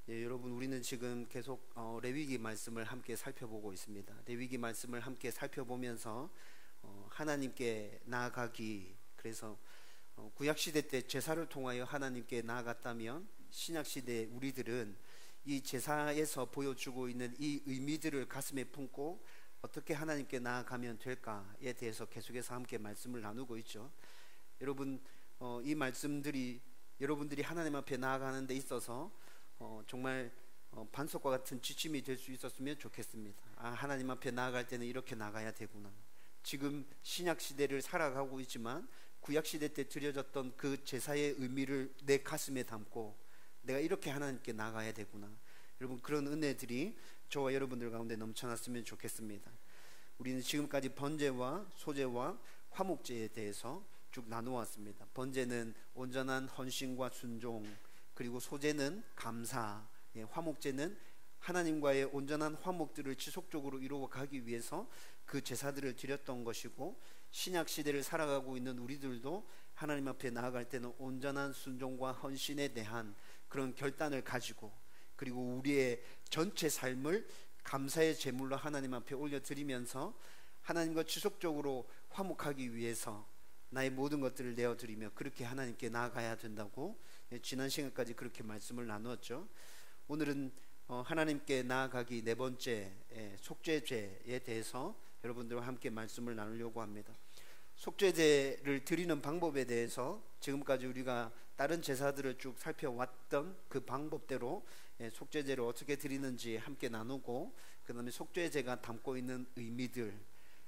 여러분, 우리는 지금 계속 레위기 말씀을 함께 살펴보고 있습니다. 레위기 말씀을 함께 살펴보면서 하나님께 나아가기, 그래서 구약시대 때 제사를 통하여 하나님께 나아갔다면 신약시대 우리들은 이 제사에서 보여주고 있는 이 의미들을 가슴에 품고 어떻게 하나님께 나아가면 될까에 대해서 계속해서 함께 말씀을 나누고 있죠. 여러분, 이 말씀들이 여러분들이 하나님 앞에 나아가는 데 있어서 정말 반석과 같은 지침이 될 수 있었으면 좋겠습니다. 하나님 앞에 나아갈 때는 이렇게 나가야 되구나. 지금 신약 시대를 살아가고 있지만 구약 시대 때 드려졌던 그 제사의 의미를 내 가슴에 담고 내가 이렇게 하나님께 나가야 되구나. 여러분, 그런 은혜들이 저와 여러분들 가운데 넘쳐났으면 좋겠습니다. 우리는 지금까지 번제와 소제와 화목제에 대해서 쭉 나누었습니다. 번제는 온전한 헌신과 순종, 그리고 소제는 감사, 화목제는 하나님과의 온전한 화목들을 지속적으로 이루어가기 위해서 그 제사들을 드렸던 것이고, 신약 시대를 살아가고 있는 우리들도 하나님 앞에 나아갈 때는 온전한 순종과 헌신에 대한 그런 결단을 가지고, 그리고 우리의 전체 삶을 감사의 제물로 하나님 앞에 올려드리면서 하나님과 지속적으로 화목하기 위해서 나의 모든 것들을 내어드리며 그렇게 하나님께 나아가야 된다고 지난 시간까지 그렇게 말씀을 나누었죠. 오늘은 하나님께 나아가기 네 번째 속죄제에 대해서 여러분들과 함께 말씀을 나누려고 합니다. 속죄제를 드리는 방법에 대해서 지금까지 우리가 다른 제사들을 쭉 살펴왔던 그 방법대로 속죄제를 어떻게 드리는지 함께 나누고, 그 다음에 속죄제가 담고 있는 의미들,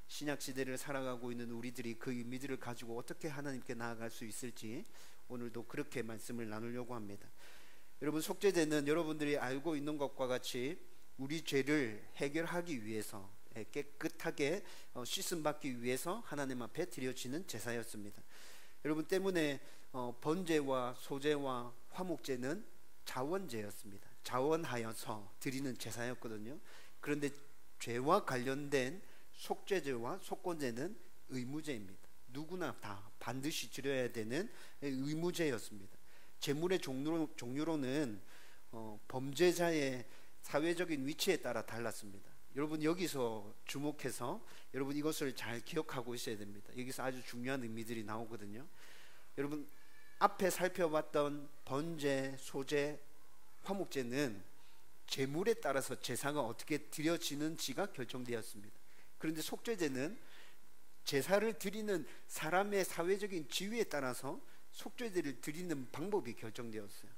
신약시대를 살아가고 있는 우리들이 그 의미들을 가지고 어떻게 하나님께 나아갈 수 있을지 오늘도 그렇게 말씀을 나누려고 합니다. 여러분, 속죄제는 여러분들이 알고 있는 것과 같이 우리 죄를 해결하기 위해서, 깨끗하게 씻음받기 위해서 하나님 앞에 드려지는 제사였습니다. 여러분, 때문에 번제와 소제와 화목제는 자원제였습니다. 자원하여서 드리는 제사였거든요. 그런데 죄와 관련된 속죄제와 속건제는 의무제입니다. 누구나 다 반드시 드려야 되는 의무제였습니다. 제물의 종류로는 범죄자의 사회적인 위치에 따라 달랐습니다. 여러분, 여기서 주목해서 여러분 이것을 잘 기억하고 있어야 됩니다. 여기서 아주 중요한 의미들이 나오거든요. 여러분, 앞에 살펴봤던 번제, 소제, 화목제는 제물에 따라서 제사가 어떻게 드려지는지가 결정되었습니다. 그런데 속죄제는 제사를 드리는 사람의 사회적인 지위에 따라서 속죄제를 드리는 방법이 결정되었어요.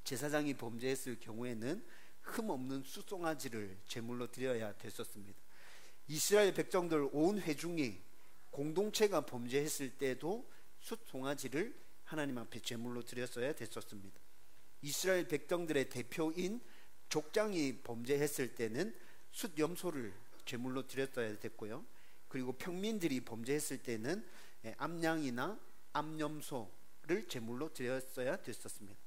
제사장이 범죄했을 경우에는 흠없는 숫송아지를 제물로 드려야 됐었습니다. 이스라엘 백성들 온 회중이 공동체가 범죄했을 때도 숫송아지를 하나님 앞에 제물로 드렸어야 됐었습니다. 이스라엘 백성들의 대표인 족장이 범죄했을 때는 숫염소를 제물로 드렸어야 됐고요. 그리고 평민들이 범죄했을 때는 암양이나 암염소를 제물로 드렸어야 됐었습니다.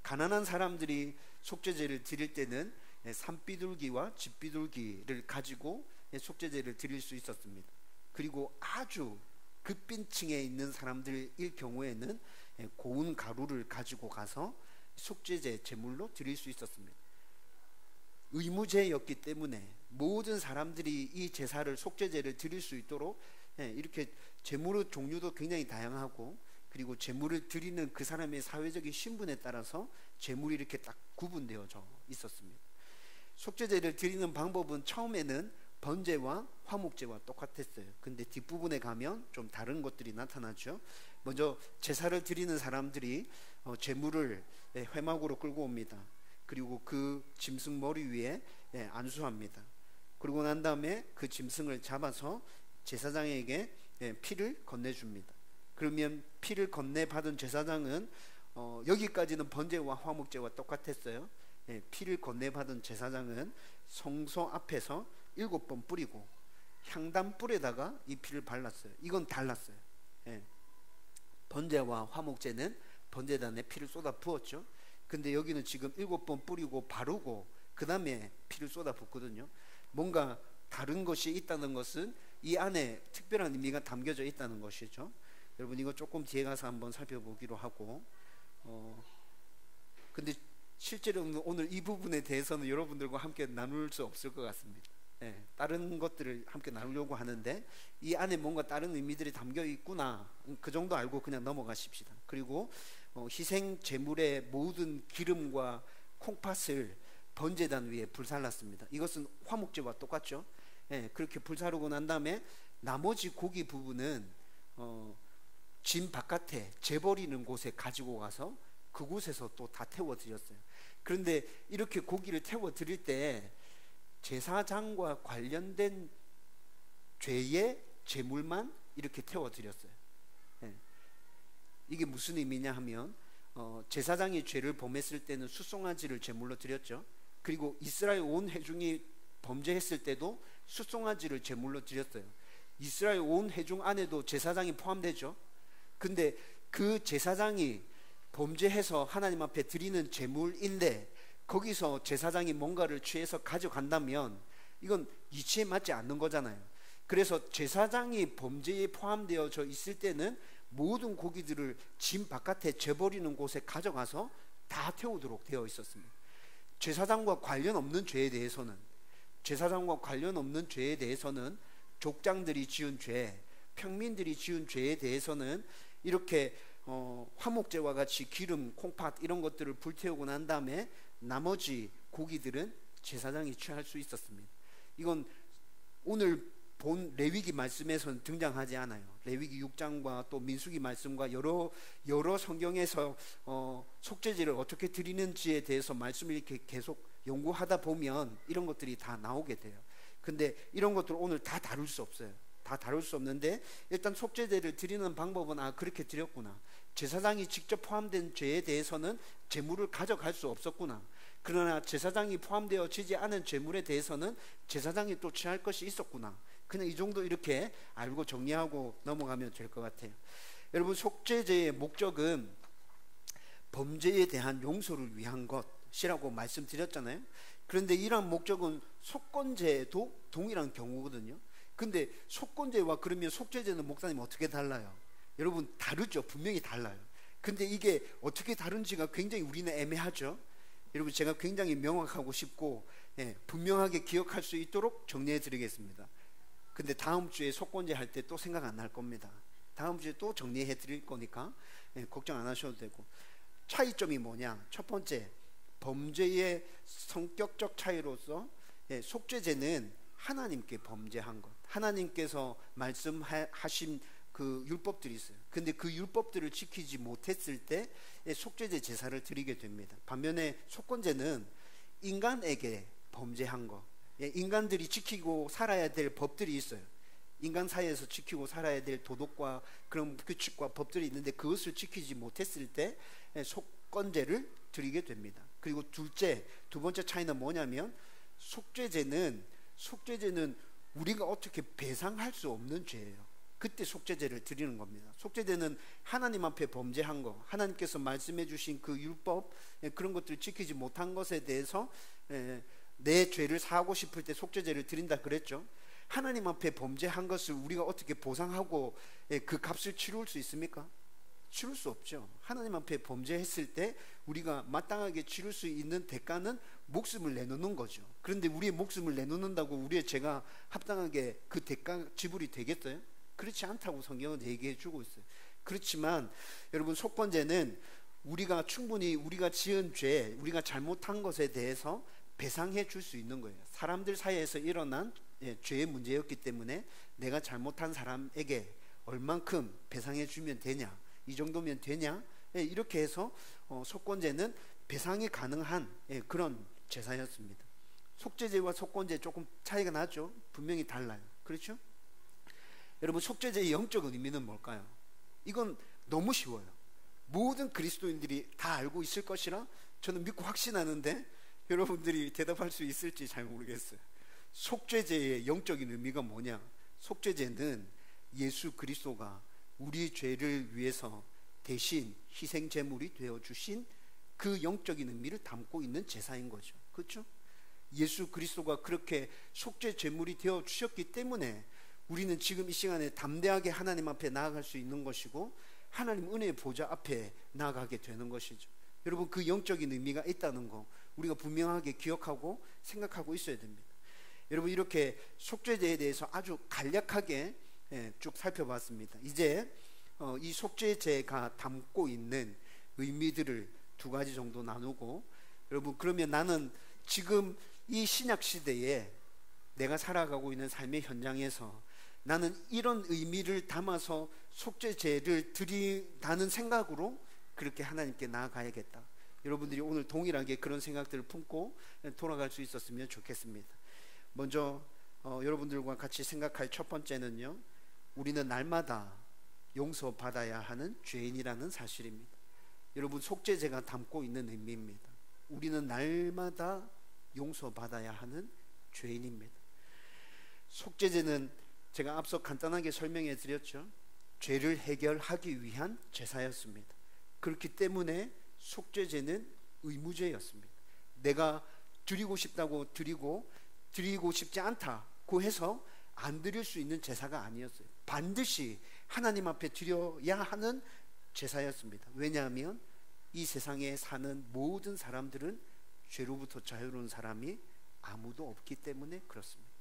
가난한 사람들이 속죄제를 드릴 때는 산비둘기와 집비둘기를 가지고 속죄제를 드릴 수 있었습니다. 그리고 아주 급빈층에 있는 사람들일 경우에는 고운 가루를 가지고 가서 속죄제 제물로 드릴 수 있었습니다. 의무제였기 때문에 모든 사람들이 이 제사를, 속죄제를 드릴 수 있도록 이렇게 제물의 종류도 굉장히 다양하고, 그리고 제물을 드리는 그 사람의 사회적인 신분에 따라서 제물이 이렇게 딱 구분되어져 있었습니다. 속죄제를 드리는 방법은 처음에는 번제와 화목제와 똑같았어요. 근데 뒷부분에 가면 좀 다른 것들이 나타나죠. 먼저 제사를 드리는 사람들이 제물을 회막으로 끌고 옵니다. 그리고 그 짐승 머리 위에 안수합니다. 그러고 난 다음에 그 짐승을 잡아서 제사장에게 피를 건네줍니다. 그러면 피를 건네받은 제사장은 여기까지는 번제와 화목제와 똑같았어요. 피를 건네받은 제사장은 성소 앞에서 7번 뿌리고 향단불에다가 이 피를 발랐어요. 이건 달랐어요. 번제와 화목제는 번제단에 피를 쏟아 부었죠. 근데 여기는 지금 7번 뿌리고 바르고 그 다음에 피를 쏟아 붓거든요. 뭔가 다른 것이 있다는 것은 이 안에 특별한 의미가 담겨져 있다는 것이죠. 여러분, 이거 조금 뒤에 가서 한번 살펴보기로 하고, 근데 실제로는 오늘 이 부분에 대해서는 여러분들과 함께 나눌 수 없을 것 같습니다. 다른 것들을 함께 나누려고 하는데 이 안에 뭔가 다른 의미들이 담겨 있구나, 그 정도 알고 그냥 넘어가십시다. 그리고 희생 제물의 모든 기름과 콩팥을 번제단 위에 불살랐습니다. 이것은 화목제와 똑같죠. 그렇게 불사르고 난 다음에 나머지 고기 부분은 진 바깥에 재버리는 곳에 가지고 가서 그곳에서 또 다 태워 드렸어요. 그런데 이렇게 고기를 태워 드릴 때 제사장과 관련된 죄의 제물만 이렇게 태워 드렸어요. 이게 무슨 의미냐 하면 제사장이 죄를 범했을 때는 숫송아지를 제물로 드렸죠. 그리고 이스라엘 온 회중이 범죄했을 때도 숫송아지를 제물로 드렸어요. 이스라엘 온 회중 안에도 제사장이 포함되죠. 근데 그 제사장이 범죄해서 하나님 앞에 드리는 제물인데 거기서 제사장이 뭔가를 취해서 가져간다면 이건 이치에 맞지 않는 거잖아요. 그래서 제사장이 범죄에 포함되어져 있을 때는 모든 고기들을 진 바깥에 재버리는 곳에 가져가서 다 태우도록 되어 있었습니다. 제사장과 관련 없는 죄에 대해서는 족장들이 지은 죄, 평민들이 지은 죄에 대해서는 이렇게 화목제와 같이 기름, 콩팥 이런 것들을 불태우고 난 다음에 나머지 고기들은 제사장이 취할 수 있었습니다. 이건 오늘 본 레위기 말씀에서는 등장하지 않아요. 레위기 6장과 또 민수기 말씀과 여러 성경에서 속죄제를 어떻게 드리는지에 대해서 말씀을 이렇게 계속 연구하다 보면 이런 것들이 다 나오게 돼요. 근데 이런 것들 오늘 다 다룰 수 없어요. 다 다룰 수 없는데 일단 속죄제를 드리는 방법은 그렇게 드렸구나. 제사장이 직접 포함된 죄에 대해서는 제물을 가져갈 수 없었구나. 그러나 제사장이 포함되어지지 않은 제물에 대해서는 제사장이 또 취할 것이 있었구나. 그냥 이 정도 이렇게 알고 정리하고 넘어가면 될 것 같아요. 여러분, 속죄제의 목적은 범죄에 대한 용서를 위한 것이라고 말씀드렸잖아요. 그런데 이러한 목적은 속건제도 동일한 경우거든요. 근데 속건제와 그러면 속죄제는 목사님 어떻게 달라요? 여러분, 다르죠. 분명히 달라요. 근데 이게 어떻게 다른지가 굉장히 우리는 애매하죠. 여러분, 제가 굉장히 명확하고 쉽고 분명하게 기억할 수 있도록 정리해 드리겠습니다. 근데 다음 주에 속건제 할 때 또 생각 안 날 겁니다. 다음 주에 또 정리해 드릴 거니까 걱정 안 하셔도 되고. 차이점이 뭐냐? 첫 번째, 범죄의 성격적 차이로서 속죄제는 하나님께 범죄한 것, 하나님께서 말씀하신 그 율법들이 있어요. 근데 그 율법들을 지키지 못했을 때 속죄제 제사를 드리게 됩니다. 반면에 속건제는 인간에게 범죄한 것, 인간들이 지키고 살아야 될 법들이 있어요. 인간 사이에서 지키고 살아야 될 도덕과 그런 규칙과 법들이 있는데 그것을 지키지 못했을 때 속건제를 드리게 됩니다. 그리고 두 번째 차이는 뭐냐면 속죄제는 우리가 어떻게 배상할 수 없는 죄예요. 그때 속죄제를 드리는 겁니다. 속죄제는 하나님 앞에 범죄한 거, 하나님께서 말씀해 주신 그 율법, 그런 것들을 지키지 못한 것에 대해서 내 죄를 사하고 싶을 때 속죄제를 드린다 그랬죠. 하나님 앞에 범죄한 것을 우리가 어떻게 보상하고 그 값을 치룰 수 있습니까? 치룰 수 없죠. 하나님 앞에 범죄했을 때 우리가 마땅하게 치룰 수 있는 대가는 목숨을 내놓는 거죠. 그런데 우리의 목숨을 내놓는다고 우리의 죄가 합당하게 그 대가 지불이 되겠어요? 그렇지 않다고 성경은 얘기해 주고 있어요. 그렇지만 여러분, 속건제는 충분히 우리가 지은 죄, 우리가 잘못한 것에 대해서 배상해 줄 수 있는 거예요. 사람들 사이에서 일어난 죄의 문제였기 때문에 내가 잘못한 사람에게 얼만큼 배상해 주면 되냐, 이 정도면 되냐, 이렇게 해서 속건제는 배상이 가능한 그런 제사였습니다. 속죄제와 속건제 조금 차이가 나죠. 분명히 달라요. 그렇죠? 여러분, 속죄제의 영적 의미는 뭘까요? 이건 너무 쉬워요. 모든 그리스도인들이 다 알고 있을 것이라 저는 믿고 확신하는데 여러분들이 대답할 수 있을지 잘 모르겠어요. 속죄제의 영적인 의미가 뭐냐? 속죄제는 예수 그리스도가 우리 죄를 위해서 대신 희생 제물이 되어 주신 그 영적인 의미를 담고 있는 제사인 거죠. 그렇죠? 예수 그리스도가 그렇게 속죄 제물이 되어 주셨기 때문에 우리는 지금 이 시간에 담대하게 하나님 앞에 나아갈 수 있는 것이고 하나님 은혜의 보좌 앞에 나아가게 되는 것이죠. 여러분, 그 영적인 의미가 있다는 거 우리가 분명하게 기억하고 생각하고 있어야 됩니다. 여러분, 이렇게 속죄제에 대해서 아주 간략하게 쭉 살펴봤습니다. 이제 이 속죄제가 담고 있는 의미들을 두 가지 정도 나누고, 여러분, 그러면 나는 지금 이 신약 시대에 내가 살아가고 있는 삶의 현장에서 나는 이런 의미를 담아서 속죄제를 드린다는 생각으로 그렇게 하나님께 나아가야겠다. 여러분들이 오늘 동일하게 그런 생각들을 품고 돌아갈 수 있었으면 좋겠습니다. 먼저 여러분들과 같이 생각할 첫 번째는요, 우리는 날마다 용서받아야 하는 죄인이라는 사실입니다. 여러분, 속죄제가 담고 있는 의미입니다. 우리는 날마다 용서받아야 하는 죄인입니다. 속죄제는 제가 앞서 간단하게 설명해 드렸죠. 죄를 해결하기 위한 제사였습니다. 그렇기 때문에 속죄제는 의무제였습니다. 내가 드리고 싶다고 드리고 싶지 않다고 해서 안 드릴 수 있는 제사가 아니었어요. 반드시 하나님 앞에 드려야 하는 제사였습니다. 왜냐하면 이 세상에 사는 모든 사람들은 죄로부터 자유로운 사람이 아무도 없기 때문에 그렇습니다.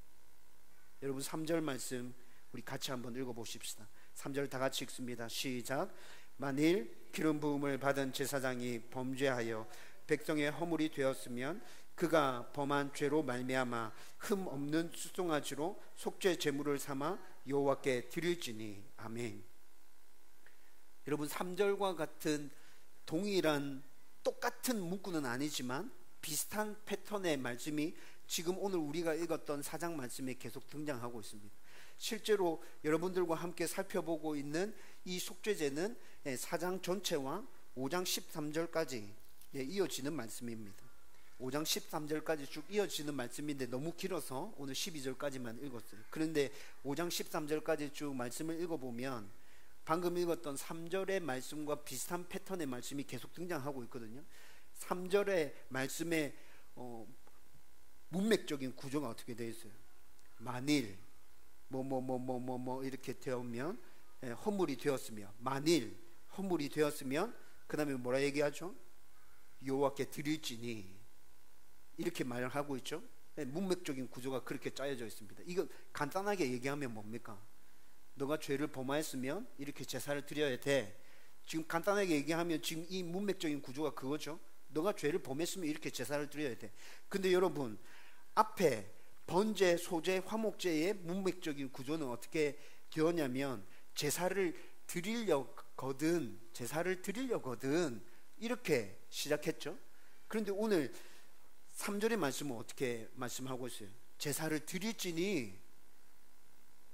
여러분, 3절 말씀 우리 같이 한번 읽어보십시다. 3절 다 같이 읽습니다. 시작. 만일 기름 부음을 받은 제사장이 범죄하여 백성의 허물이 되었으면 그가 범한 죄로 말미암아 흠 없는 수송아지로 속죄 제물을 삼아 여호와께 드릴지니. 아멘. 여러분, 3절과 같은 동일한 똑같은 문구는 아니지만 비슷한 패턴의 말씀이 지금 오늘 우리가 읽었던 4장 말씀에 계속 등장하고 있습니다. 실제로 여러분들과 함께 살펴보고 있는 이 속죄제는 4장 전체와 5장 13절까지 이어지는 말씀입니다. 5장 13절까지 쭉 이어지는 말씀인데 너무 길어서 오늘 12절까지만 읽었어요. 그런데 5장 13절까지 쭉 말씀을 읽어보면 방금 읽었던 3절의 말씀과 비슷한 패턴의 말씀이 계속 등장하고 있거든요. 3절의 말씀의 문맥적인 구조가 어떻게 되어 있어요? 만일 이렇게 되면 허물이 되었으며, 만일 허물이 되었으면 그 다음에 뭐라 얘기하죠? 여호와께 드릴지니, 이렇게 말을 하고 있죠. 문맥적인 구조가 그렇게 짜여져 있습니다. 이거 간단하게 얘기하면 뭡니까? 너가 죄를 범하였으면 이렇게 제사를 드려야 돼. 지금 간단하게 얘기하면 지금 이 문맥적인 구조가 그거죠. 너가 죄를 범했으면 이렇게 제사를 드려야 돼. 근데 여러분, 앞에 번제, 소제, 화목제의 문맥적인 구조는 어떻게 되었냐면 제사를 드리려거든 이렇게 시작했죠. 그런데 오늘 3절의 말씀은 어떻게 말씀하고 있어요? 제사를 드릴지니,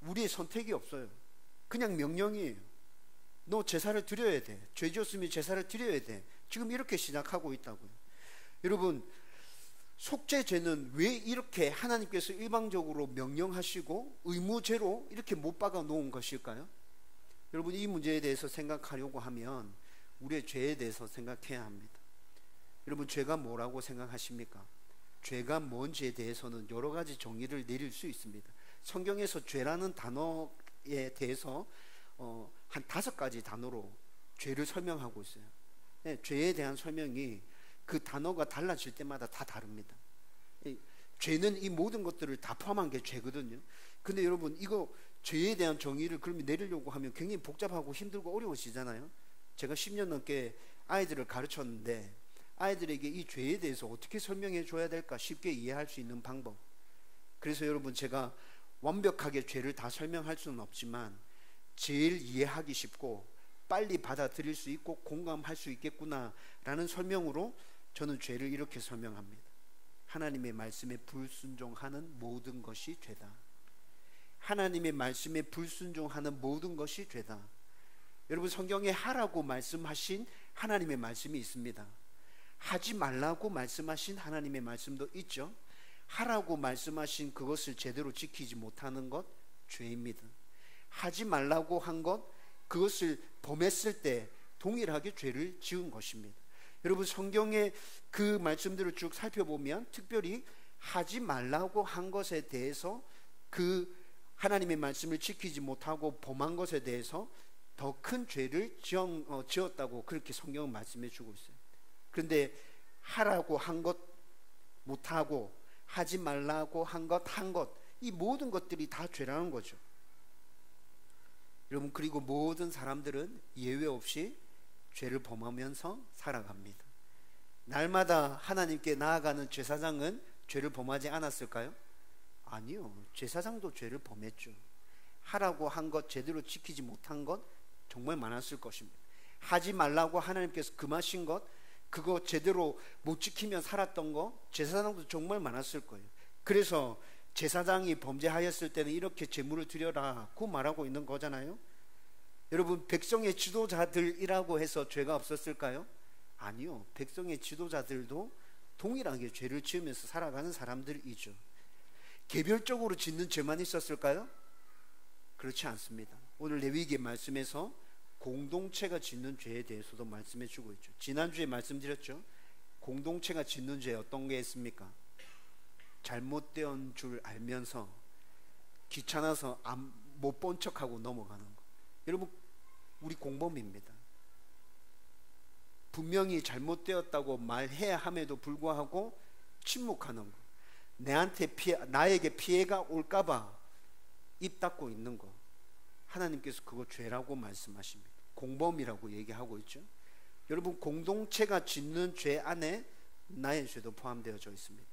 우리의 선택이 없어요. 그냥 명령이에요. 너 제사를 드려야 돼. 죄 지었으면 제사를 드려야 돼. 지금 이렇게 시작하고 있다고요. 여러분, 속죄제는 왜 이렇게 하나님께서 일방적으로 명령하시고 의무제로 이렇게 못 박아 놓은 것일까요? 여러분, 이 문제에 대해서 생각하려고 하면 우리의 죄에 대해서 생각해야 합니다. 여러분, 죄가 뭐라고 생각하십니까? 죄가 뭔지에 대해서는 여러 가지 정의를 내릴 수 있습니다. 성경에서 죄라는 단어에 대해서 한 5가지 단어로 죄를 설명하고 있어요. 죄에 대한 설명이 그 단어가 달라질 때마다 다 다릅니다. 죄는 이 모든 것들을 다 포함한 게 죄거든요. 근데 여러분, 이거 죄에 대한 정의를 그러면 내리려고 하면 굉장히 복잡하고 힘들고 어려워지잖아요. 제가 10년 넘게 아이들을 가르쳤는데 아이들에게 이 죄에 대해서 어떻게 설명해 줘야 될까 쉽게 이해할 수 있는 방법. 그래서 여러분, 제가 완벽하게 죄를 다 설명할 수는 없지만 제일 이해하기 쉽고 빨리 받아들일 수 있고 공감할 수 있겠구나 라는 설명으로 저는 죄를 이렇게 설명합니다. 하나님의 말씀에 불순종하는 모든 것이 죄다. 하나님의 말씀에 불순종하는 모든 것이 죄다. 여러분, 성경에 하라고 말씀하신 하나님의 말씀이 있습니다. 하지 말라고 말씀하신 하나님의 말씀도 있죠. 하라고 말씀하신 그것을 제대로 지키지 못하는 것 죄입니다. 하지 말라고 한 것, 그것을 범했을 때 동일하게 죄를 지은 것입니다. 여러분, 성경의 그 말씀들을 쭉 살펴보면 특별히 하지 말라고 한 것에 대해서, 그 하나님의 말씀을 지키지 못하고 범한 것에 대해서 더 큰 죄를 지었다고 그렇게 성경은 말씀해 주고 있어요. 그런데 하라고 한 것 못하고, 하지 말라고 한 것 한 것, 이 모든 것들이 다 죄라는 거죠. 여러분, 그리고 모든 사람들은 예외 없이 죄를 범하면서 살아갑니다. 날마다 하나님께 나아가는 제사장은 죄를 범하지 않았을까요? 아니요. 제사장도 죄를 범했죠. 하라고 한 것 제대로 지키지 못한 것 정말 많았을 것입니다. 하지 말라고 하나님께서 금하신 것, 그거 제대로 못 지키며 살았던 거, 제사장도 정말 많았을 거예요. 그래서 제사장이 범죄하였을 때는 이렇게 제물을 드려라고 말하고 있는 거잖아요. 여러분, 백성의 지도자들이라고 해서 죄가 없었을까요? 아니요. 백성의 지도자들도 동일하게 죄를 지으면서 살아가는 사람들이죠. 개별적으로 짓는 죄만 있었을까요? 그렇지 않습니다. 오늘 레위기 말씀에서 공동체가 짓는 죄에 대해서도 말씀해 주고 있죠. 지난주에 말씀드렸죠. 공동체가 짓는 죄 어떤 게 있습니까? 잘못된 줄 알면서 귀찮아서 못 본 척하고 넘어가는 거. 여러분, 우리 공범입니다. 분명히 잘못되었다고 말해야 함에도 불구하고 침묵하는 거. 나에게 피해가 올까봐 입 닫고 있는 거. 하나님께서 그거 죄라고 말씀하십니다. 공범이라고 얘기하고 있죠. 여러분, 공동체가 짓는 죄 안에 나의 죄도 포함되어져 있습니다.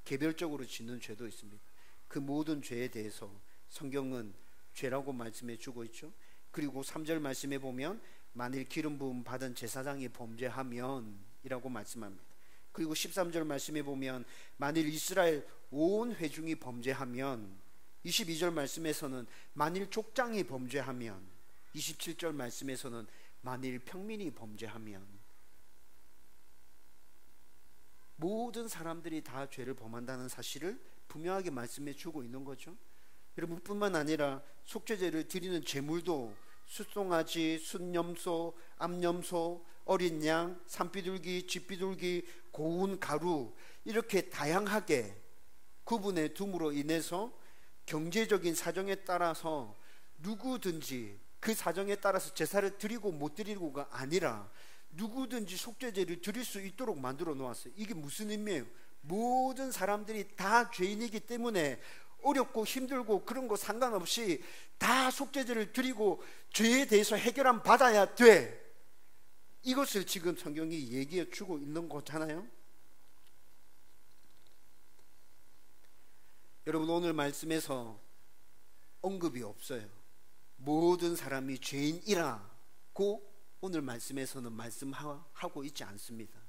개별적으로 짓는 죄도 있습니다. 그 모든 죄에 대해서 성경은 죄라고 말씀해 주고 있죠. 그리고 3절 말씀에 보면 만일 기름 부음 받은 제사장이 범죄하면 이라고 말씀합니다. 그리고 13절 말씀에 보면 만일 이스라엘 온 회중이 범죄하면, 22절 말씀에서는 만일 족장이 범죄하면, 27절 말씀에서는 만일 평민이 범죄하면, 모든 사람들이 다 죄를 범한다는 사실을 분명하게 말씀해 주고 있는 거죠. 여러분, 뿐만 아니라 속죄제를 드리는 제물도 숫송아지, 순염소, 암염소, 어린 양, 산비둘기, 쥐비둘기, 고운 가루, 이렇게 다양하게 구분해 둠으로 인해서 경제적인 사정에 따라서 누구든지 그 사정에 따라서 제사를 드리고 못 드리고가 아니라 누구든지 속죄제를 드릴 수 있도록 만들어 놓았어요. 이게 무슨 의미예요? 모든 사람들이 다 죄인이기 때문에 어렵고 힘들고 그런 거 상관없이 다 속죄제를 드리고 죄에 대해서 해결함 받아야 돼. 이것을 지금 성경이 얘기해 주고 있는 거잖아요. 여러분, 오늘 말씀에서 언급이 없어요. 모든 사람이 죄인이라고 오늘 말씀에서는 말씀하고 있지 않습니다.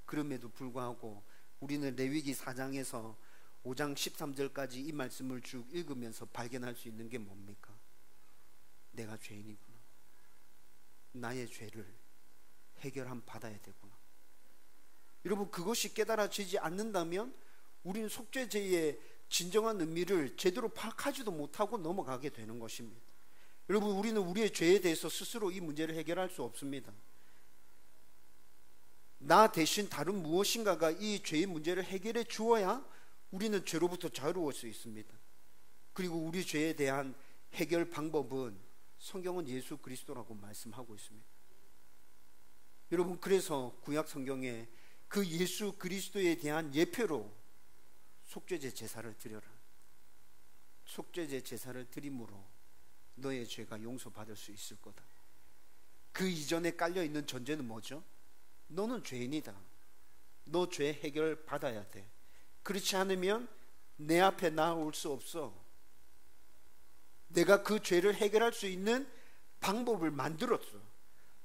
그럼에도 불구하고 우리는 레위기 4장에서 5장 13절까지 이 말씀을 쭉 읽으면서 발견할 수 있는 게 뭡니까? 내가 죄인이구나. 나의 죄를 해결함 받아야 되구나. 여러분, 그것이 깨달아지지 않는다면 우리는 속죄제의 진정한 의미를 제대로 파악하지도 못하고 넘어가게 되는 것입니다. 여러분, 우리는 우리의 죄에 대해서 스스로 이 문제를 해결할 수 없습니다. 나 대신 다른 무엇인가가 이 죄의 문제를 해결해 주어야 우리는 죄로부터 자유로울 수 있습니다. 그리고 우리 죄에 대한 해결 방법은 성경은 예수 그리스도라고 말씀하고 있습니다. 여러분, 그래서 구약 성경에 그 예수 그리스도에 대한 예표로 속죄제 제사를 드려라. 속죄제 제사를 드림으로 너의 죄가 용서받을 수 있을 거다. 그 이전에 깔려있는 전제는 뭐죠? 너는 죄인이다. 너 죄 해결 받아야 돼. 그렇지 않으면 내 앞에 나올 수 없어. 내가 그 죄를 해결할 수 있는 방법을 만들었어.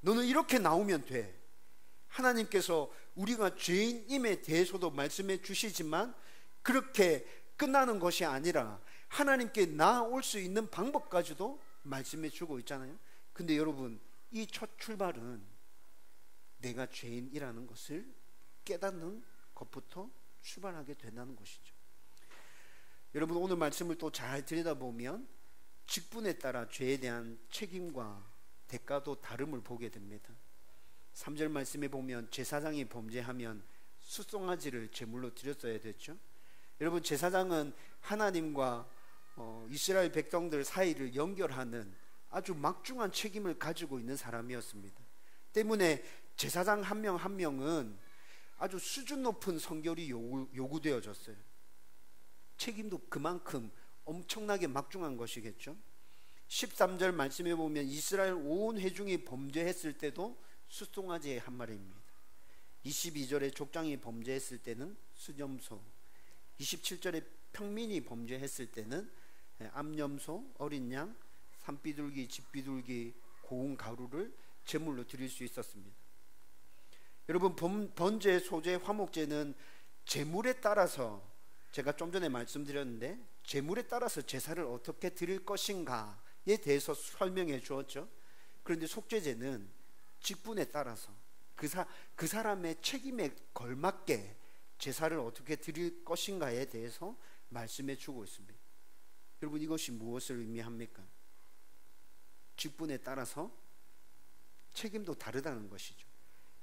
너는 이렇게 나오면 돼. 하나님께서 우리가 죄인임에 대해서도 말씀해 주시지만 그렇게 끝나는 것이 아니라 하나님께 나아올 수 있는 방법까지도 말씀해 주고 있잖아요. 근데 여러분, 이 첫 출발은 내가 죄인이라는 것을 깨닫는 것부터 출발하게 된다는 것이죠. 여러분, 오늘 말씀을 또 잘 들여다보면 직분에 따라 죄에 대한 책임과 대가도 다름을 보게 됩니다. 3절 말씀에 보면 제사장이 범죄하면 숫송아지를 제물로 드렸어야 됐죠. 여러분, 제사장은 하나님과 이스라엘 백성들 사이를 연결하는 아주 막중한 책임을 가지고 있는 사람이었습니다. 때문에 제사장 한 명 한 명은 아주 수준 높은 성결이 요구되어졌어요. 책임도 그만큼 엄청나게 막중한 것이겠죠. 13절 말씀에 보면 이스라엘 온 회중이 범죄했을 때도 숫송아지 한 마리입니다. 22절에 족장이 범죄했을 때는 수염소, 27절에 평민이 범죄했을 때는 암염소, 어린 양, 산비둘기, 집비둘기, 고운 가루를 제물로 드릴 수 있었습니다. 여러분, 번제, 소제, 화목제는 제물에 따라서, 제가 좀 전에 말씀드렸는데 제물에 따라서 제사를 어떻게 드릴 것인가에 대해서 설명해 주었죠. 그런데 속죄제는 직분에 따라서 그 사람의 책임에 걸맞게 제사를 어떻게 드릴 것인가에 대해서 말씀해 주고 있습니다. 여러분, 이것이 무엇을 의미합니까? 직분에 따라서 책임도 다르다는 것이죠.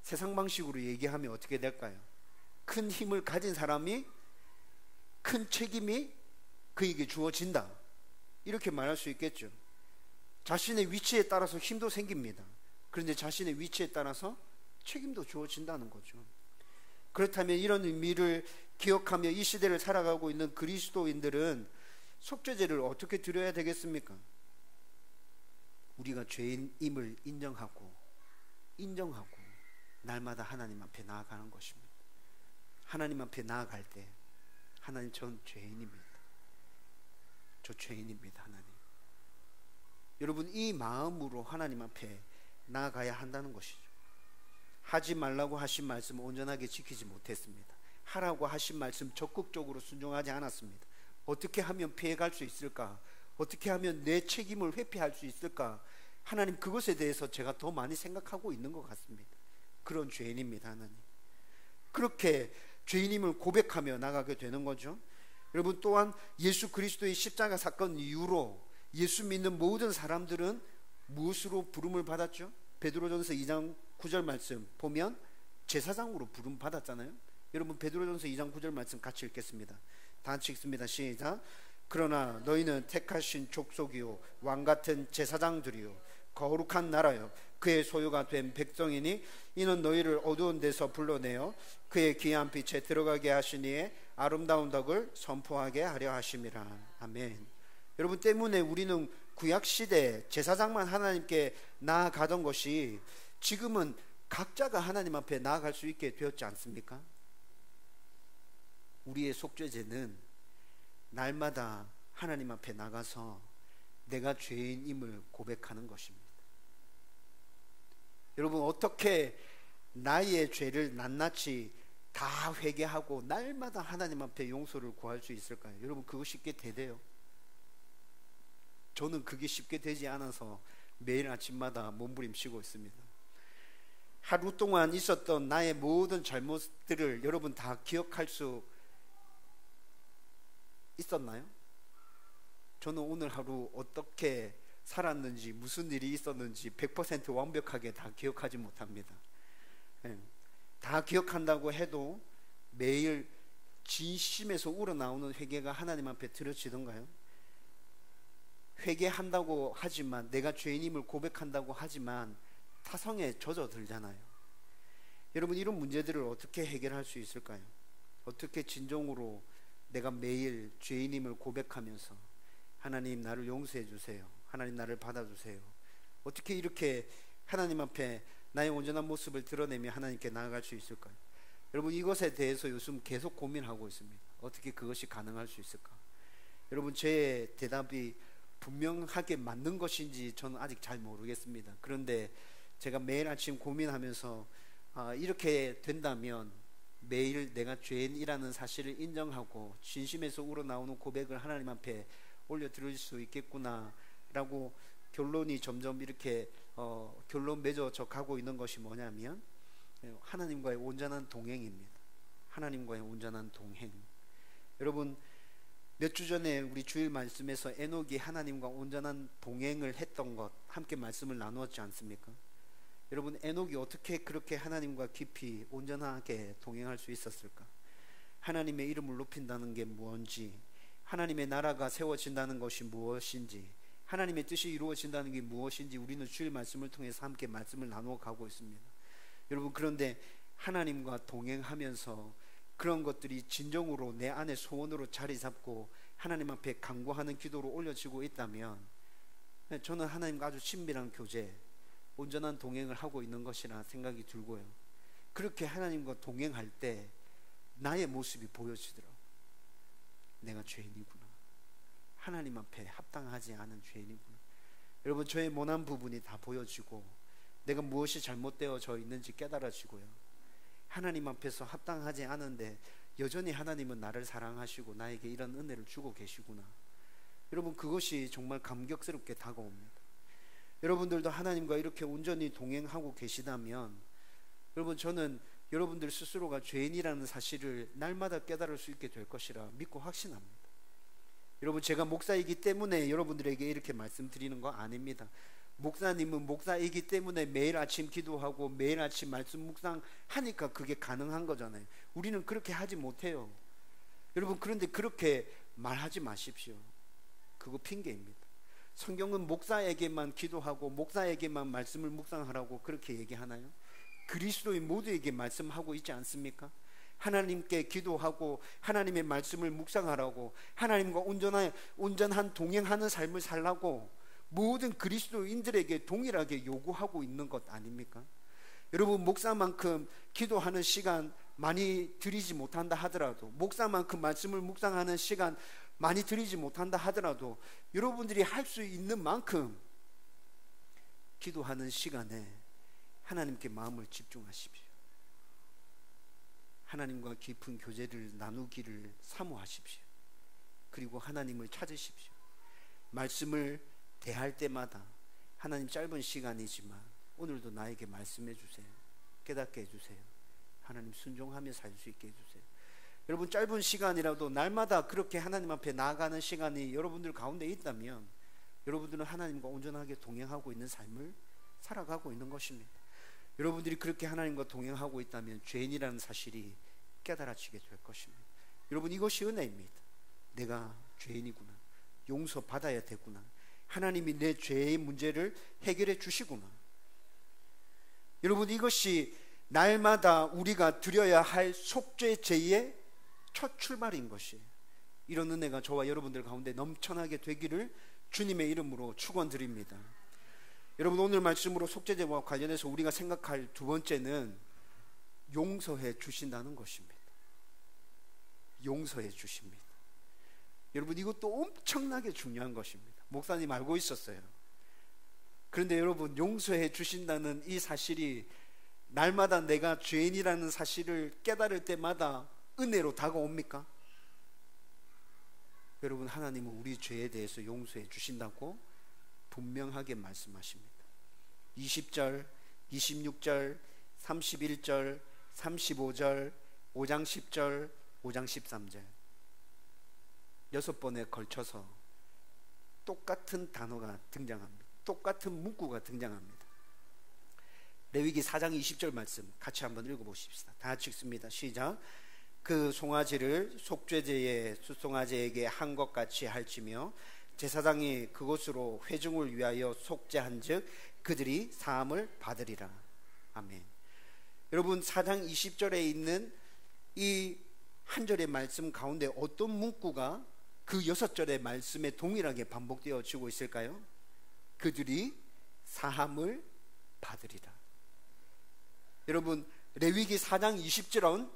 세상 방식으로 얘기하면 어떻게 될까요? 큰 힘을 가진 사람이 큰 책임이 그에게 주어진다, 이렇게 말할 수 있겠죠. 자신의 위치에 따라서 힘도 생깁니다. 그런데 자신의 위치에 따라서 책임도 주어진다는 거죠. 그렇다면 이런 의미를 기억하며 이 시대를 살아가고 있는 그리스도인들은 속죄제를 어떻게 드려야 되겠습니까? 우리가 죄인임을 인정하고 날마다 하나님 앞에 나아가는 것입니다. 하나님 앞에 나아갈 때 하나님, 전 죄인입니다. 저 죄인입니다, 하나님. 여러분, 이 마음으로 하나님 앞에 나아가야 한다는 것이죠. 하지 말라고 하신 말씀 온전하게 지키지 못했습니다. 하라고 하신 말씀 적극적으로 순종하지 않았습니다. 어떻게 하면 피해갈 수 있을까? 어떻게 하면 내 책임을 회피할 수 있을까? 하나님, 그것에 대해서 제가 더 많이 생각하고 있는 것 같습니다. 그런 죄인입니다, 하나님. 그렇게 죄인임을 고백하며 나가게 되는 거죠. 여러분, 또한 예수 그리스도의 십자가 사건 이후로 예수 믿는 모든 사람들은 무엇으로 부름을 받았죠? 베드로전서 2장 9절 말씀 보면 제사장으로 부름 받았잖아요. 여러분, 베드로전서 2장 9절 말씀 같이 읽겠습니다. 다 같이 읽습니다. 시작. 그러나 너희는 택하신 족속이요 왕같은 제사장들이요 거룩한 나라요 그의 소유가 된 백성이니 이는 너희를 어두운 데서 불러내어 그의 귀한 빛에 들어가게 하시니에 아름다운 덕을 선포하게 하려 하심이라. 아멘. 여러분, 때문에 우리는 구약시대 제사장만 하나님께 나아가던 것이 지금은 각자가 하나님 앞에 나아갈 수 있게 되었지 않습니까? 우리의 속죄제는 날마다 하나님 앞에 나가서 내가 죄인임을 고백하는 것입니다. 여러분, 어떻게 나의 죄를 낱낱이 다 회개하고 날마다 하나님 앞에 용서를 구할 수 있을까요? 여러분, 그거 쉽게 되대요? 저는 그게 쉽게 되지 않아서 매일 아침마다 몸부림치고 있습니다. 하루 동안 있었던 나의 모든 잘못들을 여러분 다 기억할 수 있었나요? 저는 오늘 하루 어떻게 살았는지, 무슨 일이 있었는지 100% 완벽하게 다 기억하지 못합니다. 다 기억한다고 해도 매일 진심에서 우러나오는 회개가 하나님 앞에 드려지던가요? 회개한다고 하지만, 내가 죄인임을 고백한다고 하지만 타성에 젖어들잖아요. 여러분, 이런 문제들을 어떻게 해결할 수 있을까요? 어떻게 진정으로 내가 매일 죄인임을 고백하면서 하나님, 나를 용서해 주세요, 하나님, 나를 받아주세요, 어떻게 이렇게 하나님 앞에 나의 온전한 모습을 드러내며 하나님께 나아갈 수 있을까요? 여러분, 이것에 대해서 요즘 계속 고민하고 있습니다. 어떻게 그것이 가능할 수 있을까? 여러분, 제 대답이 분명하게 맞는 것인지 저는 아직 잘 모르겠습니다. 그런데 제가 매일 아침 고민하면서 이렇게 된다면 매일 내가 죄인이라는 사실을 인정하고 진심에서 우러나오는 고백을 하나님 앞에 올려드릴 수 있겠구나 라고 결론이 점점 이렇게 결론 맺어져 가고 있는 것이 뭐냐면 하나님과의 온전한 동행입니다. 하나님과의 온전한 동행. 여러분, 몇 주 전에 우리 주일 말씀에서 에녹이 하나님과 온전한 동행을 했던 것 함께 말씀을 나누었지 않습니까? 여러분, 에녹이 어떻게 그렇게 하나님과 깊이 온전하게 동행할 수 있었을까? 하나님의 이름을 높인다는 게 무엇인지, 하나님의 나라가 세워진다는 것이 무엇인지, 하나님의 뜻이 이루어진다는 게 무엇인지 우리는 주일 말씀을 통해서 함께 말씀을 나누어 가고 있습니다. 여러분, 그런데 하나님과 동행하면서 그런 것들이 진정으로 내 안에 소원으로 자리 잡고 하나님 앞에 간구하는 기도로 올려지고 있다면 저는 하나님과 아주 친밀한 교제, 온전한 동행을 하고 있는 것이라 생각이 들고요. 그렇게 하나님과 동행할 때 나의 모습이 보여지더라고요. 내가 죄인이구나. 하나님 앞에 합당하지 않은 죄인이구나. 여러분, 저의 모난 부분이 다 보여지고 내가 무엇이 잘못되어져 있는지 깨달아지고요. 하나님 앞에서 합당하지 않은데 여전히 하나님은 나를 사랑하시고 나에게 이런 은혜를 주고 계시구나. 여러분, 그것이 정말 감격스럽게 다가옵니다. 여러분들도 하나님과 이렇게 온전히 동행하고 계시다면 여러분, 저는 여러분들 스스로가 죄인이라는 사실을 날마다 깨달을 수 있게 될 것이라 믿고 확신합니다. 여러분, 제가 목사이기 때문에 여러분들에게 이렇게 말씀드리는 거 아닙니다. 목사님은 목사이기 때문에 매일 아침 기도하고 매일 아침 말씀 묵상하니까 그게 가능한 거잖아요. 우리는 그렇게 하지 못해요. 여러분, 그런데 그렇게 말하지 마십시오. 그거 핑계입니다. 성경은 목사에게만 기도하고 목사에게만 말씀을 묵상하라고 그렇게 얘기하나요? 그리스도인 모두에게 말씀하고 있지 않습니까? 하나님께 기도하고 하나님의 말씀을 묵상하라고, 하나님과 온전한 동행하는 삶을 살라고 모든 그리스도인들에게 동일하게 요구하고 있는 것 아닙니까? 여러분, 목사만큼 기도하는 시간 많이 드리지 못한다 하더라도, 목사만큼 말씀을 묵상하는 시간 많이 드리지 못한다 하더라도 여러분들이 할 수 있는 만큼 기도하는 시간에 하나님께 마음을 집중하십시오. 하나님과 깊은 교제를 나누기를 사모하십시오. 그리고 하나님을 찾으십시오. 말씀을 대할 때마다 하나님, 짧은 시간이지만 오늘도 나에게 말씀해 주세요. 깨닫게 해주세요. 하나님, 순종하며 살 수 있게 해주세요. 여러분, 짧은 시간이라도 날마다 그렇게 하나님 앞에 나아가는 시간이 여러분들 가운데 있다면 여러분들은 하나님과 온전하게 동행하고 있는 삶을 살아가고 있는 것입니다. 여러분들이 그렇게 하나님과 동행하고 있다면 죄인이라는 사실이 깨달아지게 될 것입니다. 여러분, 이것이 은혜입니다. 내가 죄인이구나. 용서받아야 되구나. 하나님이 내 죄의 문제를 해결해 주시구나. 여러분, 이것이 날마다 우리가 드려야 할 속죄 제의 첫 출발인 것이에요. 이런 은혜가 저와 여러분들 가운데 넘쳐나게 되기를 주님의 이름으로 축원드립니다. 여러분, 오늘 말씀으로 속죄제와 관련해서 우리가 생각할 두 번째는 용서해 주신다는 것입니다. 용서해 주십니다. 여러분, 이것도 엄청나게 중요한 것입니다. 목사님 알고 있었어요. 그런데 여러분, 용서해 주신다는 이 사실이 날마다 내가 죄인이라는 사실을 깨달을 때마다 은혜로 다가옵니까? 여러분, 하나님은 우리 죄에 대해서 용서해 주신다고 분명하게 말씀하십니다. 20절, 26절, 31절, 35절, 5장 10절, 5장 13절 6번에 걸쳐서 똑같은 단어가 등장합니다. 똑같은 문구가 등장합니다. 레위기 4장 20절 말씀 같이 한번 읽어보십시다. 다 같이 읽습니다. 시작. 그 송아지를 속죄제의 수송아지에게 한 것 같이 할지며 제사장이 그것으로 회중을 위하여 속죄한즉 그들이 사함을 받으리라. 아멘. 여러분, 4장 20절에 있는 이 한 절의 말씀 가운데 어떤 문구가 그 6절의 말씀에 동일하게 반복되어지고 있을까요? 그들이 사함을 받으리라. 여러분, 레위기 4장 20절은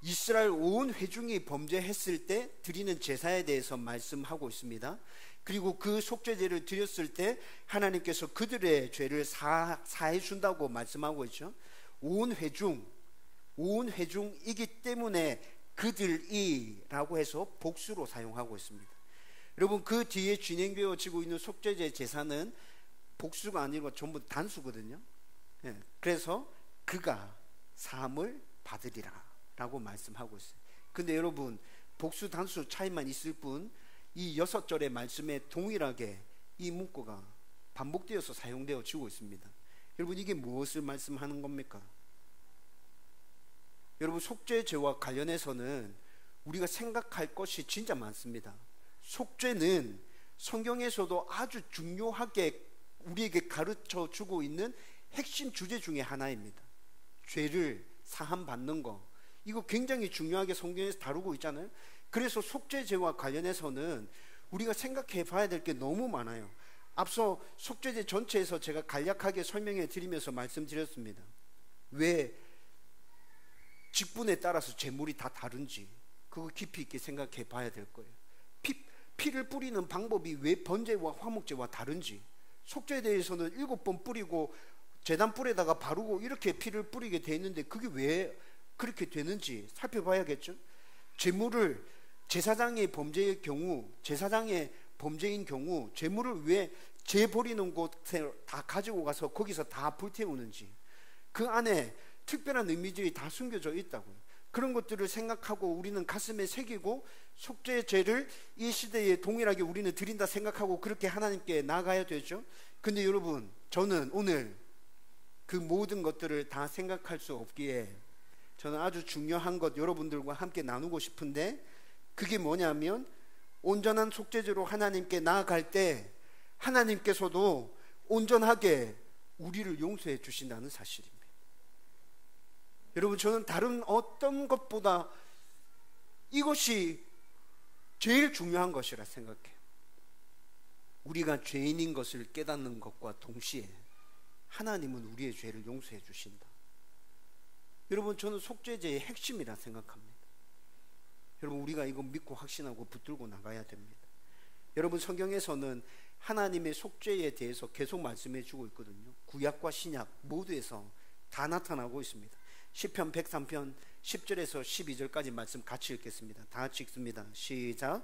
이스라엘 온 회중이 범죄했을 때 드리는 제사에 대해서 말씀하고 있습니다. 그리고 그 속죄제를 드렸을 때 하나님께서 그들의 죄를 사해 준다고 말씀하고 있죠. 온 회중이기 때문에 그들이라고 해서 복수로 사용하고 있습니다. 여러분, 그 뒤에 진행되어지고 있는 속죄제 제사는 복수가 아니고 전부 단수거든요. 그래서 그가 사함을 받으리라 라고 말씀하고 있어요. 근데 여러분, 복수 단수 차이만 있을 뿐 이 6절의 말씀에 동일하게 이 문구가 반복되어서 사용되어지고 있습니다. 여러분, 이게 무엇을 말씀하는 겁니까? 여러분, 속죄제와 관련해서는 우리가 생각할 것이 진짜 많습니다. 속죄는 성경에서도 아주 중요하게 우리에게 가르쳐 주고 있는 핵심 주제 중에 하나입니다. 죄를 사함 받는 거, 이거 굉장히 중요하게 성경에서 다루고 있잖아요. 그래서 속죄제와 관련해서는 우리가 생각해 봐야 될 게 너무 많아요. 앞서 속죄제 전체에서 제가 간략하게 설명해 드리면서 말씀드렸습니다. 왜 직분에 따라서 제물이 다 다른지 그거 깊이 있게 생각해 봐야 될 거예요. 피를 뿌리는 방법이 왜 번제와 화목제와 다른지, 속죄에 대해서는 7번 뿌리고 제단 뿔에다가 바르고 이렇게 피를 뿌리게 돼 있는데 그게 왜 그렇게 되는지 살펴봐야겠죠. 제물을 제사장의 범죄의 경우, 제사장의 범죄인 경우 제물을 왜 제 버리는 곳에 다 가지고 가서 거기서 다 불태우는지, 그 안에 특별한 의미들이 다 숨겨져 있다고요. 그런 것들을 생각하고 우리는 가슴에 새기고 속죄제를 이 시대에 동일하게 우리는 드린다 생각하고 그렇게 하나님께 나아가야 되죠. 근데 여러분, 저는 오늘 그 모든 것들을 다 생각할 수 없기에 저는 아주 중요한 것 여러분들과 함께 나누고 싶은데, 그게 뭐냐면 온전한 속죄제로 하나님께 나아갈 때 하나님께서도 온전하게 우리를 용서해 주신다는 사실입니다. 여러분, 저는 다른 어떤 것보다 이것이 제일 중요한 것이라 생각해요. 우리가 죄인인 것을 깨닫는 것과 동시에 하나님은 우리의 죄를 용서해 주신다. 여러분, 저는 속죄제의 핵심이라 생각합니다. 여러분, 우리가 이거 믿고 확신하고 붙들고 나가야 됩니다. 여러분, 성경에서는 하나님의 속죄에 대해서 계속 말씀해 주고 있거든요. 구약과 신약 모두에서 다 나타나고 있습니다. 시편 103편 10절에서 12절까지 말씀 같이 읽겠습니다. 다 같이 읽습니다. 시작.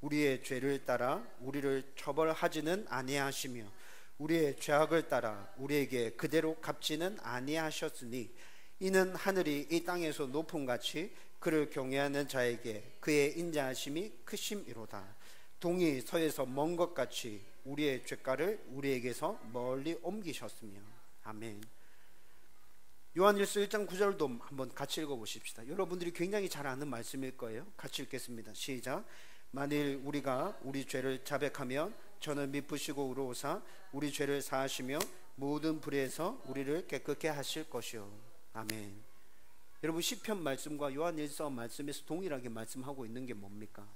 우리의 죄를 따라 우리를 처벌하지는 아니하시며 우리의 죄악을 따라 우리에게 그대로 갚지는 아니하셨으니 이는 하늘이 이 땅에서 높음같이 그를 경외하는 자에게 그의 인자하심이 크심이로다. 동이 서에서 먼 것 같이 우리의 죄가를 우리에게서 멀리 옮기셨으며. 아멘. 요한일서 1장 9절도 한번 같이 읽어보십시다. 여러분들이 굉장히 잘 아는 말씀일 거예요. 같이 읽겠습니다. 시작. 만일 우리가 우리 죄를 자백하면 저는 미쁘시고 의로우사 우리 죄를 사하시며 모든 불의에서 우리를 깨끗게 하실 것이요. 아멘. 여러분, 시편 말씀과 요한일서 말씀에서 동일하게 말씀하고 있는 게 뭡니까?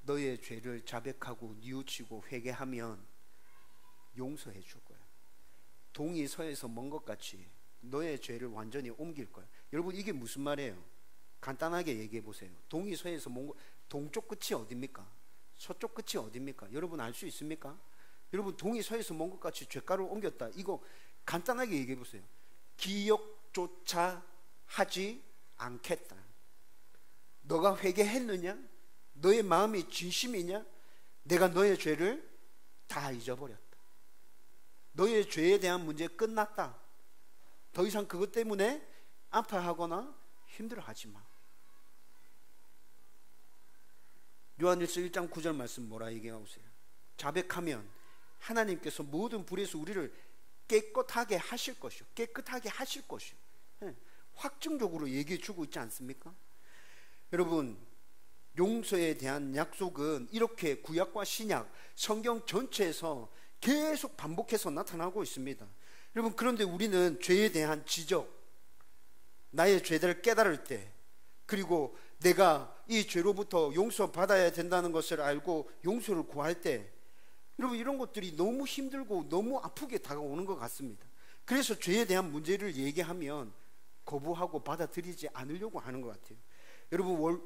너의 죄를 자백하고 뉘우치고 회개하면 용서해 줄 거야. 동이 서에서 먼 것 같이 너의 죄를 완전히 옮길 거야. 여러분, 이게 무슨 말이에요? 간단하게 얘기해 보세요. 동이 서에서 먼 것, 동쪽 끝이 어딥니까? 서쪽 끝이 어딥니까? 여러분 알 수 있습니까? 여러분, 동이 서에서 먼 것 같이 죄가를 옮겼다. 이거 간단하게 얘기해 보세요. 기억조차 하지 않겠다. 너가 회개했느냐? 너의 마음이 진심이냐? 내가 너의 죄를 다 잊어버렸다. 너의 죄에 대한 문제 끝났다. 더 이상 그것 때문에 아파하거나 힘들어하지 마. 요한일서 1장 9절 말씀 뭐라 얘기하고 있어요? 자백하면 하나님께서 모든 불에서 우리를 깨끗하게 하실 것이요. 깨끗하게 하실 것이요. 확증적으로 얘기해 주고 있지 않습니까? 여러분, 용서에 대한 약속은 이렇게 구약과 신약, 성경 전체에서 계속 반복해서 나타나고 있습니다. 여러분, 그런데 우리는 죄에 대한 지적, 나의 죄들을 깨달을 때, 그리고 내가 이 죄로부터 용서받아야 된다는 것을 알고 용서를 구할 때, 여러분, 이런 것들이 너무 힘들고 너무 아프게 다가오는 것 같습니다. 그래서 죄에 대한 문제를 얘기하면 거부하고 받아들이지 않으려고 하는 것 같아요. 여러분,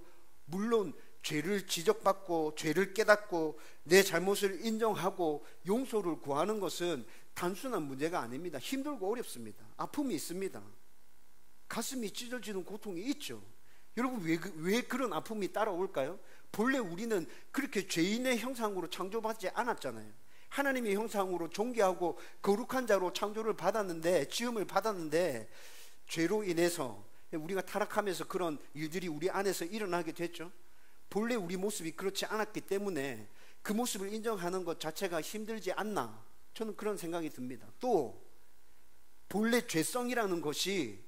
물론 죄를 지적받고 죄를 깨닫고 내 잘못을 인정하고 용서를 구하는 것은 단순한 문제가 아닙니다. 힘들고 어렵습니다. 아픔이 있습니다. 가슴이 찢어지는 고통이 있죠. 여러분, 왜 그런 아픔이 따라올까요? 본래 우리는 그렇게 죄인의 형상으로 창조받지 않았잖아요. 하나님의 형상으로 존귀하고 거룩한 자로 창조를 받았는데, 지음을 받았는데 죄로 인해서 우리가 타락하면서 그런 일들이 우리 안에서 일어나게 됐죠. 본래 우리 모습이 그렇지 않았기 때문에 그 모습을 인정하는 것 자체가 힘들지 않나, 저는 그런 생각이 듭니다. 또 본래 죄성이라는 것이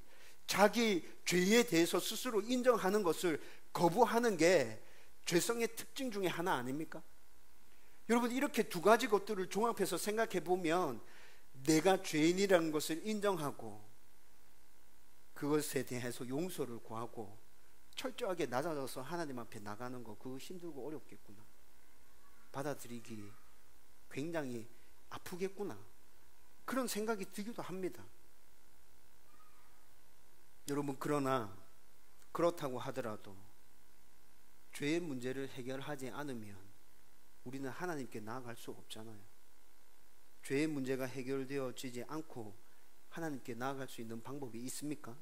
자기 죄에 대해서 스스로 인정하는 것을 거부하는 게 죄성의 특징 중에 하나 아닙니까? 여러분, 이렇게 두 가지 것들을 종합해서 생각해 보면 내가 죄인이라는 것을 인정하고 그것에 대해서 용서를 구하고 철저하게 낮아져서 하나님 앞에 나가는 거, 그거 힘들고 어렵겠구나, 받아들이기 굉장히 아프겠구나, 그런 생각이 들기도 합니다. 여러분, 그러나 그렇다고 하더라도 죄의 문제를 해결하지 않으면 우리는 하나님께 나아갈 수 없잖아요. 죄의 문제가 해결되어지지 않고 하나님께 나아갈 수 있는 방법이 있습니까?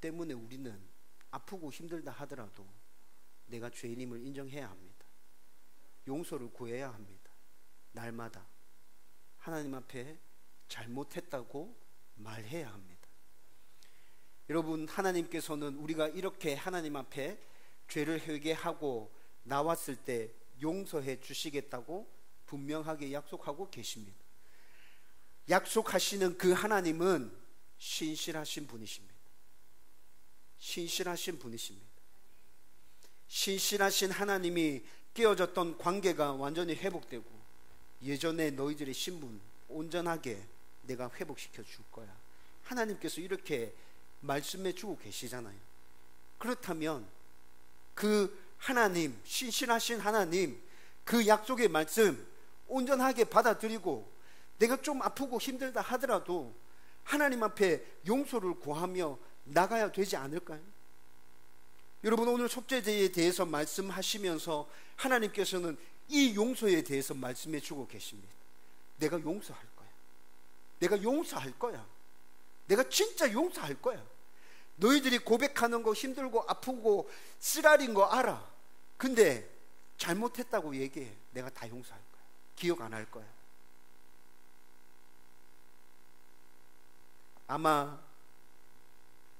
때문에 우리는 아프고 힘들다 하더라도 내가 죄인임을 인정해야 합니다. 용서를 구해야 합니다. 날마다 하나님 앞에 잘못했다고 말해야 합니다. 여러분, 하나님께서는 우리가 이렇게 하나님 앞에 죄를 회개하고 나왔을 때 용서해 주시겠다고 분명하게 약속하고 계십니다. 약속하시는 그 하나님은 신실하신 분이십니다. 신실하신 분이십니다. 신실하신 하나님이 깨어졌던 관계가 완전히 회복되고 예전에 너희들의 신분 온전하게 내가 회복시켜 줄 거야, 하나님께서 이렇게 말씀해 주고 계시잖아요. 그렇다면 그 하나님, 신실하신 하나님, 그 약속의 말씀 온전하게 받아들이고 내가 좀 아프고 힘들다 하더라도 하나님 앞에 용서를 구하며 나가야 되지 않을까요? 여러분, 오늘 속죄제에 대해서 말씀하시면서 하나님께서는 이 용서에 대해서 말씀해 주고 계십니다. 내가 용서할 거야. 내가 용서할 거야. 내가 진짜 용서할 거야. 너희들이 고백하는 거 힘들고 아프고 쓰라린 거 알아. 근데 잘못했다고 얘기해. 내가 다 용서할 거야. 기억 안 할 거야. 아마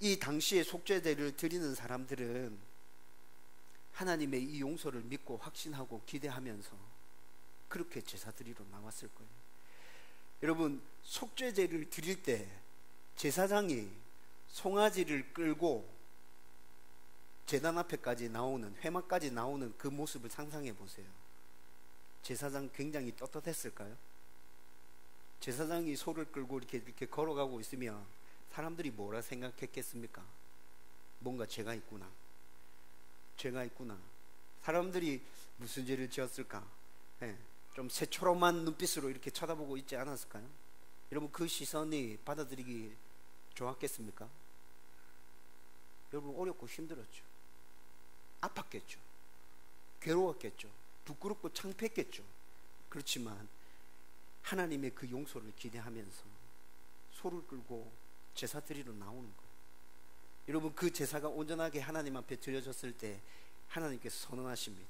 이 당시에 속죄제를 드리는 사람들은 하나님의 이 용서를 믿고 확신하고 기대하면서 그렇게 제사 드리러 나왔을 거예요. 여러분, 속죄제를 드릴 때 제사장이 송아지를 끌고 제단 앞에까지 나오는, 회막까지 나오는 그 모습을 상상해 보세요. 제사장 굉장히 떳떳했을까요? 제사장이 소를 끌고 이렇게 걸어가고 있으면 사람들이 뭐라 생각했겠습니까? 뭔가 죄가 있구나, 죄가 있구나. 사람들이 무슨 죄를 지었을까? 좀 새초롬한 눈빛으로 이렇게 쳐다보고 있지 않았을까요? 여러분, 그 시선이 받아들이기 좋았겠습니까? 여러분, 어렵고 힘들었죠. 아팠겠죠. 괴로웠겠죠. 부끄럽고 창피했겠죠. 그렇지만 하나님의 그 용서를 기대하면서 소를 끌고 제사 드리러 나오는 거예요. 여러분, 그 제사가 온전하게 하나님 앞에 드려졌을 때 하나님께서 선언하십니다.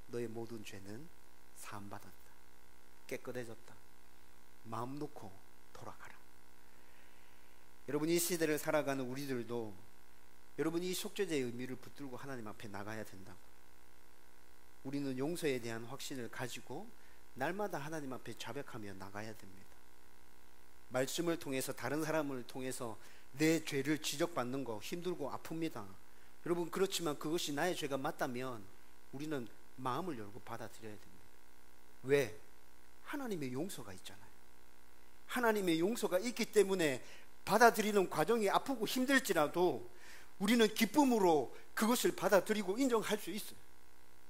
너의 모든 죄는 사함받았다. 깨끗해졌다. 마음 놓고 돌아가라. 여러분, 이 시대를 살아가는 우리들도 여러분, 이 속죄제의 의미를 붙들고 하나님 앞에 나가야 된다고. 우리는 용서에 대한 확신을 가지고 날마다 하나님 앞에 자백하며 나가야 됩니다. 말씀을 통해서, 다른 사람을 통해서 내 죄를 지적받는 거 힘들고 아픕니다. 여러분, 그렇지만 그것이 나의 죄가 맞다면 우리는 마음을 열고 받아들여야 됩니다. 왜? 하나님의 용서가 있잖아요. 하나님의 용서가 있기 때문에 받아들이는 과정이 아프고 힘들지라도 우리는 기쁨으로 그것을 받아들이고 인정할 수 있어요.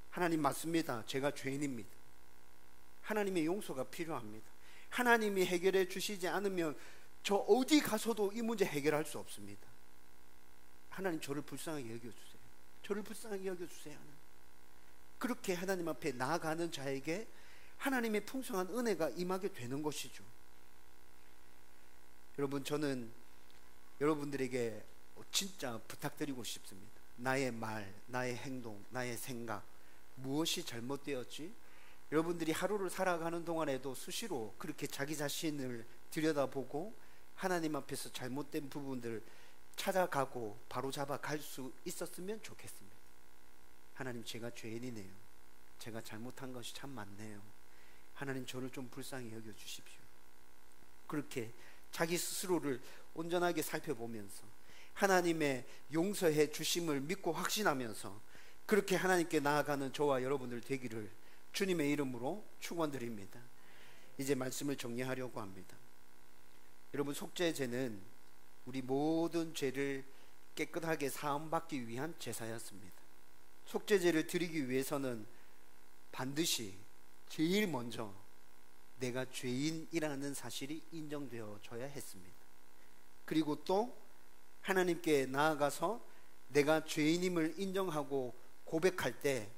하나님 맞습니다. 제가 죄인입니다. 하나님의 용서가 필요합니다. 하나님이 해결해 주시지 않으면 저 어디 가서도 이 문제 해결할 수 없습니다. 하나님, 저를 불쌍하게 여겨주세요. 저를 불쌍하게 여겨주세요. 그렇게 하나님 앞에 나아가는 자에게 하나님의 풍성한 은혜가 임하게 되는 것이죠. 여러분, 저는 여러분들에게 진짜 부탁드리고 싶습니다. 나의 말, 나의 행동, 나의 생각, 무엇이 잘못되었지? 여러분들이 하루를 살아가는 동안에도 수시로 그렇게 자기 자신을 들여다보고 하나님 앞에서 잘못된 부분들 찾아가고 바로잡아 갈 수 있었으면 좋겠습니다. 하나님, 제가 죄인이네요. 제가 잘못한 것이 참 많네요. 하나님, 저를 좀 불쌍히 여겨주십시오. 그렇게 자기 스스로를 온전하게 살펴보면서 하나님의 용서해 주심을 믿고 확신하면서 그렇게 하나님께 나아가는 저와 여러분들 되기를 주님의 이름으로 축원드립니다. 이제 말씀을 정리하려고 합니다. 여러분, 속죄제는 우리 모든 죄를 깨끗하게 사함받기 위한 제사였습니다. 속죄제를 드리기 위해서는 반드시 제일 먼저 내가 죄인이라는 사실이 인정되어져야 했습니다. 그리고 또 하나님께 나아가서 내가 죄인임을 인정하고 고백할 때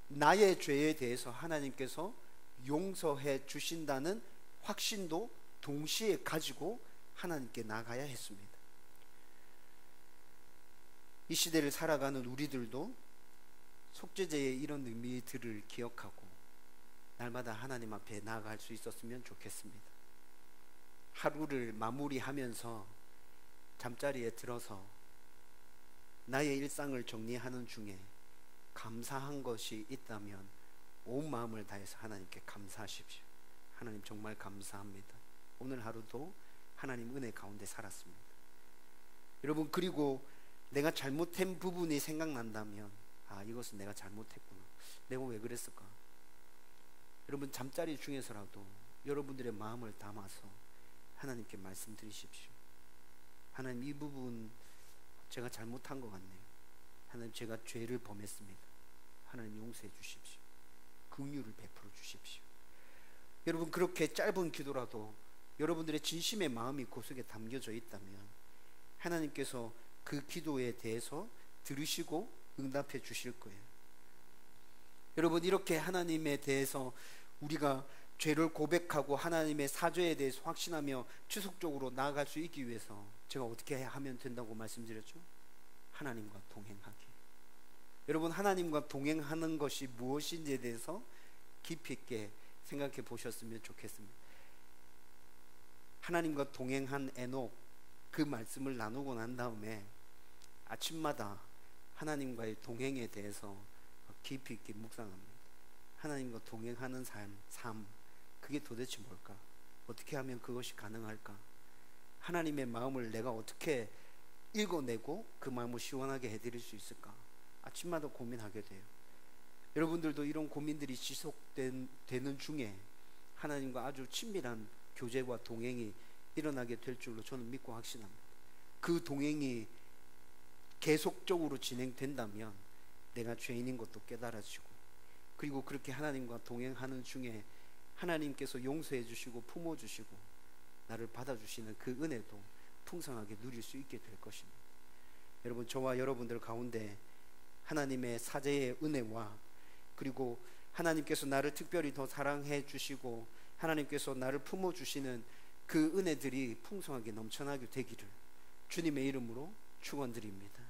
나의 죄에 대해서 하나님께서 용서해 주신다는 확신도 동시에 가지고 하나님께 나가야 했습니다. 이 시대를 살아가는 우리들도 속죄제의 이런 의미들을 기억하고 날마다 하나님 앞에 나아갈 수 있었으면 좋겠습니다. 하루를 마무리하면서 잠자리에 들어서 나의 일상을 정리하는 중에 감사한 것이 있다면 온 마음을 다해서 하나님께 감사하십시오. 하나님 정말 감사합니다. 오늘 하루도 하나님 은혜 가운데 살았습니다. 여러분, 그리고 내가 잘못한 부분이 생각난다면 이것은 내가 잘못했구나, 내가 왜 그랬을까, 여러분 잠자리 중에서라도 여러분들의 마음을 담아서 하나님께 말씀드리십시오. 하나님, 이 부분 제가 잘못한 것 같네요. 하나님, 제가 죄를 범했습니다. 하나님 용서해 주십시오. 긍휼을 베풀어 주십시오. 여러분, 그렇게 짧은 기도라도 여러분들의 진심의 마음이 그 속에 담겨져 있다면 하나님께서 그 기도에 대해서 들으시고 응답해 주실 거예요. 여러분, 이렇게 하나님에 대해서 우리가 죄를 고백하고 하나님의 사죄에 대해서 확신하며 지속적으로 나아갈 수 있기 위해서 제가 어떻게 하면 된다고 말씀드렸죠? 하나님과 동행하기. 여러분, 하나님과 동행하는 것이 무엇인지에 대해서 깊이 있게 생각해 보셨으면 좋겠습니다. 하나님과 동행한 에녹, 그 말씀을 나누고 난 다음에 아침마다 하나님과의 동행에 대해서 깊이 있게 묵상합니다. 하나님과 동행하는 삶, 그게 도대체 뭘까? 어떻게 하면 그것이 가능할까? 하나님의 마음을 내가 어떻게 읽어내고 그 마음을 시원하게 해드릴 수 있을까? 아침마다 고민하게 돼요. 여러분들도 이런 고민들이 지속되는 중에 하나님과 아주 친밀한 교제와 동행이 일어나게 될 줄로 저는 믿고 확신합니다. 그 동행이 계속적으로 진행된다면 내가 죄인인 것도 깨달아지고, 그리고 그렇게 하나님과 동행하는 중에 하나님께서 용서해 주시고 품어주시고 나를 받아주시는 그 은혜도 풍성하게 누릴 수 있게 될 것입니다. 여러분, 저와 여러분들 가운데 하나님의 사죄의 은혜와 그리고 하나님께서 나를 특별히 더 사랑해 주시고 하나님께서 나를 품어주시는 그 은혜들이 풍성하게 넘쳐나게 되기를 주님의 이름으로 축원드립니다.